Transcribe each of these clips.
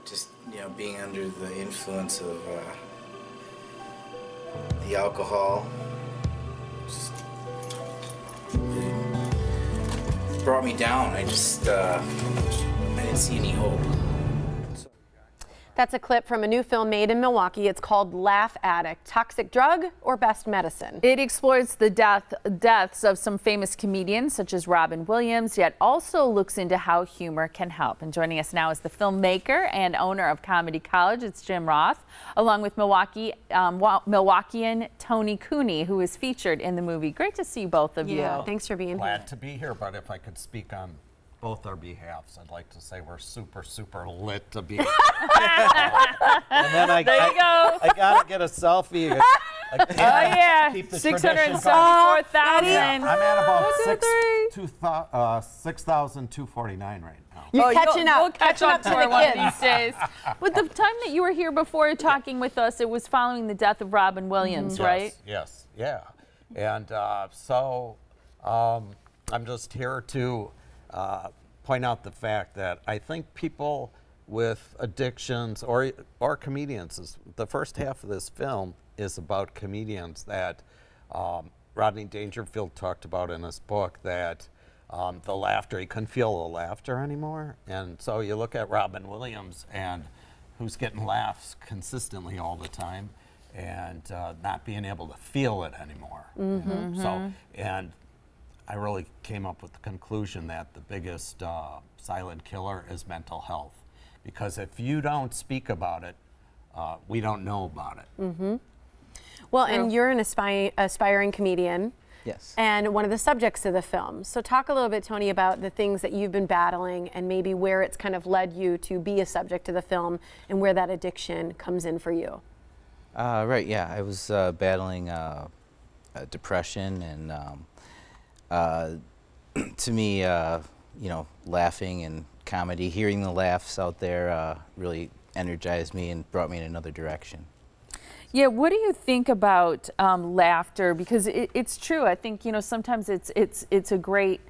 just, you know, being under the influence of the alcohol just really brought me down. I just, I didn't see any hope. That's a clip from a new film made in Milwaukee. It's called Laugh Addict, Toxic Drug or Best Medicine. It explores the deaths of some famous comedians such as Robin Williams, yet also looks into how humor can help. And joining us now is the filmmaker and owner of Comedy College. It's Jim Roth, along with Milwaukeean Tony Cooney, who is featured in the movie. Great to see both of you. Thanks for being here. Glad to be here, but if I could speak on both our behalves, I'd like to say we're super, super lit to be here. And then I gotta get a selfie. Oh yeah, 674,000. I'm at about 6,249 right now. You're catching up. We'll catch up to to the one of kids. these days. But the time that you were here before talking with us, it was following the death of Robin Williams, right? Yes, yeah. And so I'm just here to point out the fact that I think people with addictions or comedians, the first half of this film is about comedians that Rodney Dangerfield talked about in his book, that the laughter, he couldn't feel the laughter anymore. And so you look at Robin Williams, and who's getting laughs consistently all the time and not being able to feel it anymore. You know? So, and I really came up with the conclusion that the biggest silent killer is mental health. Because if you don't speak about it, we don't know about it. Well, and you're an aspiring comedian. Yes. And one of the subjects of the film. So talk a little bit, Tony, about the things that you've been battling and maybe where it's kind of led you to be a subject of the film and where that addiction comes in for you. Right, yeah. I was battling depression, and to me, you know, laughing and comedy, hearing the laughs out there really energized me and brought me in another direction. Yeah, what do you think about laughter? Because it's true. I think, you know, sometimes it's a great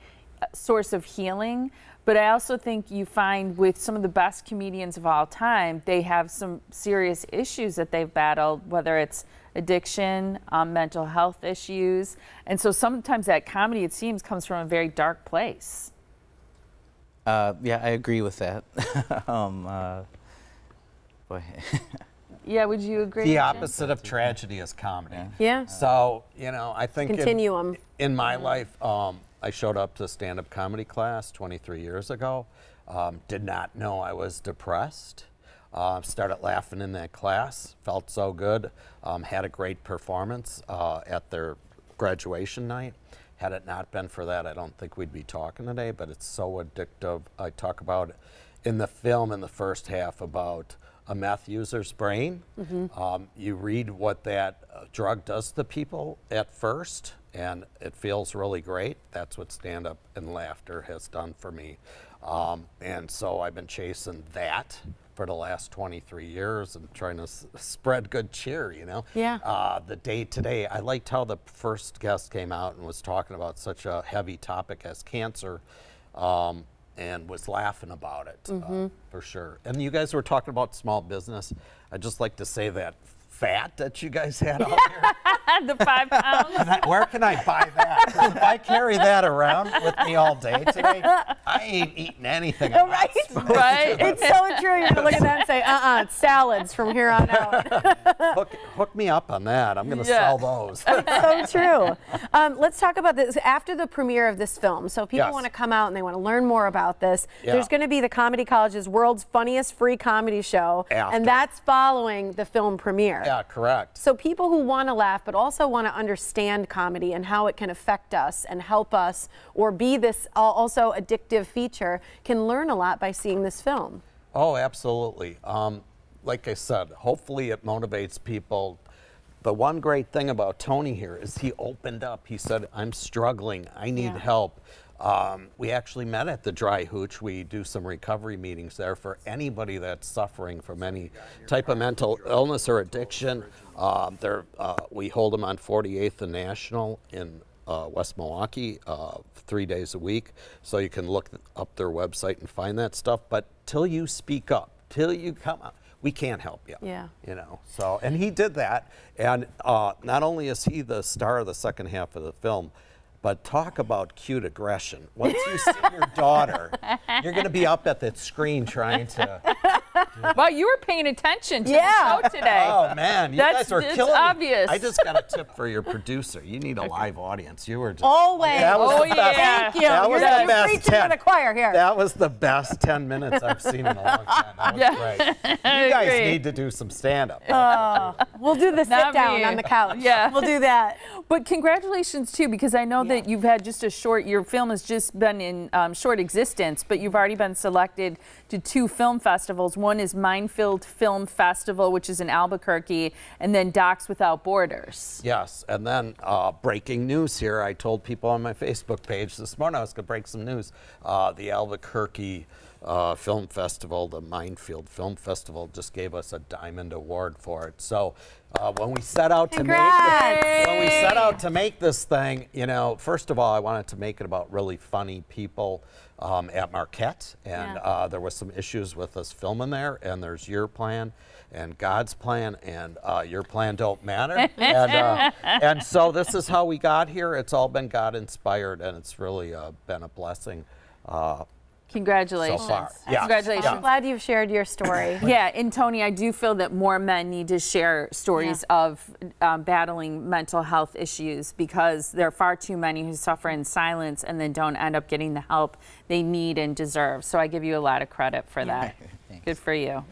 source of healing, but I also think you find with some of the best comedians of all time, they have some serious issues that they've battled, whether it's addiction, mental health issues, and so sometimes that comedy, it seems, comes from a very dark place. Yeah, I agree with that. Boy. Yeah, would you agree? The opposite of tragedy is comedy. Yeah. So, you know, I think Continuum. in my life, I showed up to stand-up comedy class 23 years ago. Did not know I was depressed. Started laughing in that class. Felt so good. Had a great performance at their graduation night. Had it not been for that, I don't think we'd be talking today, but it's so addictive. I talk about in the film in the first half about a meth user's brain. You read what that drug does to people at first, and it feels really great. That's what stand-up and laughter has done for me. And so I've been chasing that for the last 23 years and trying to spread good cheer, you know? Yeah. The day today, I liked how the first guest came out and was talking about such a heavy topic as cancer. And was laughing about it, for sure. And you guys were talking about small business. I'd just like to say that fat that you guys had out here. The 5 pounds. Where can I buy that? 'Cause if I carry that around with me all day today, I ain't eating anything. Right? Right. It's so true. You're going to look at that and say, it's salads from here on out. Hook me up on that. I'm going to sell those. So true. Let's talk about this after the premiere of this film. So people Yes. want to come out and they want to learn more about this. Yeah. There's going to be the Comedy College's world's funniest free comedy show, After. and that's following the film premiere. Yeah, correct. So people who want to laugh but also want to understand comedy and how it can affect us and help us or be this also addictive feature can learn a lot by seeing this film. Oh, absolutely. Like I said, hopefully it motivates people. The one great thing about Tony here is he opened up. He said, I'm struggling. I need help. We actually met at the Dry Hooch. We do some recovery meetings there for anybody that's suffering from any type of mental illness or addiction. We hold them on 48th and National in West Milwaukee 3 days a week. So you can look up their website and find that stuff. But till you speak up, till you come out. We can't help you. Yeah. You know, so, and he did that. And not only is he the star of the second half of the film, but talk about cute aggression. Once you see your daughter, you're going to be up at the screen trying to. Well, you were paying attention to Yeah. the show today. Oh man, you guys are it's killing obvious. me. I just got a tip for your producer. You need a live audience. You were just. Always. That was Oh, the best. yeah. Thank you. That was you're the you're best preaching 10. to the choir here. That was the best 10 minutes I've seen in a long time. That was great. You guys agree. need to do some stand-up. We'll do the sit Not down me. on the couch. Yeah. We'll do that. But congratulations too, because I know that you've had just a short, your film has just been in short existence, but you've already been selected to 2 film festivals. One is Minefield Film Festival, which is in Albuquerque, and then Docs Without Borders. Yes, and then breaking news here. I told people on my Facebook page this morning I was going to break some news. The Albuquerque Film Festival, the Minefield Film Festival, just gave us a Diamond Award for it. So when we set out to make this thing, you know, first of all, I wanted to make it about really funny people at Marquette, and there was some issues with us filming there, and there's your plan and God's plan, and your plan don't matter. And so this is how we got here. It's all been God inspired, and it's really been a blessing. Congratulations. So far. Yeah. Congratulations. I'm glad you've shared your story. Yeah, and Tony, I do feel that more men need to share stories of battling mental health issues, because there are far too many who suffer in silence and then don't end up getting the help they need and deserve. So I give you a lot of credit for that. Good for you.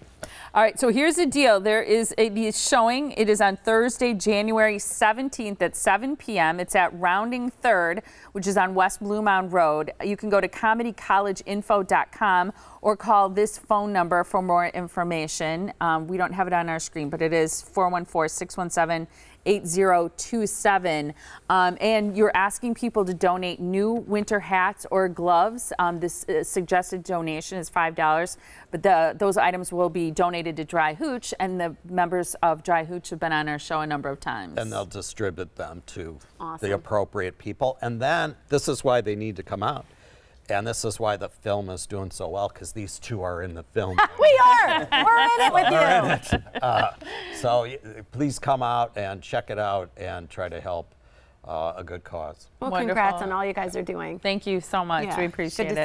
All right, so here's the deal. There is a showing. It is on Thursday, January 17th at 7 p.m. It's at Rounding Third, which is on West Blue Mound Road. You can go to comedycollegeinfo.com or call this phone number for more information. We don't have it on our screen, but it is 414-617-8027. And you're asking people to donate new winter hats or gloves. This suggested donation is $5, but those items will be donated to Dry Hooch, and the members of Dry Hooch have been on our show a number of times. And they'll distribute them to the appropriate people. And then this is why they need to come out. And this is why the film is doing so well, because these 2 are in the film. We are. We're in it with you. So please come out and check it out and try to help a good cause. Well, Wonderful. congrats on all you guys are doing. Thank you so much. Yeah. We Good appreciate to it. see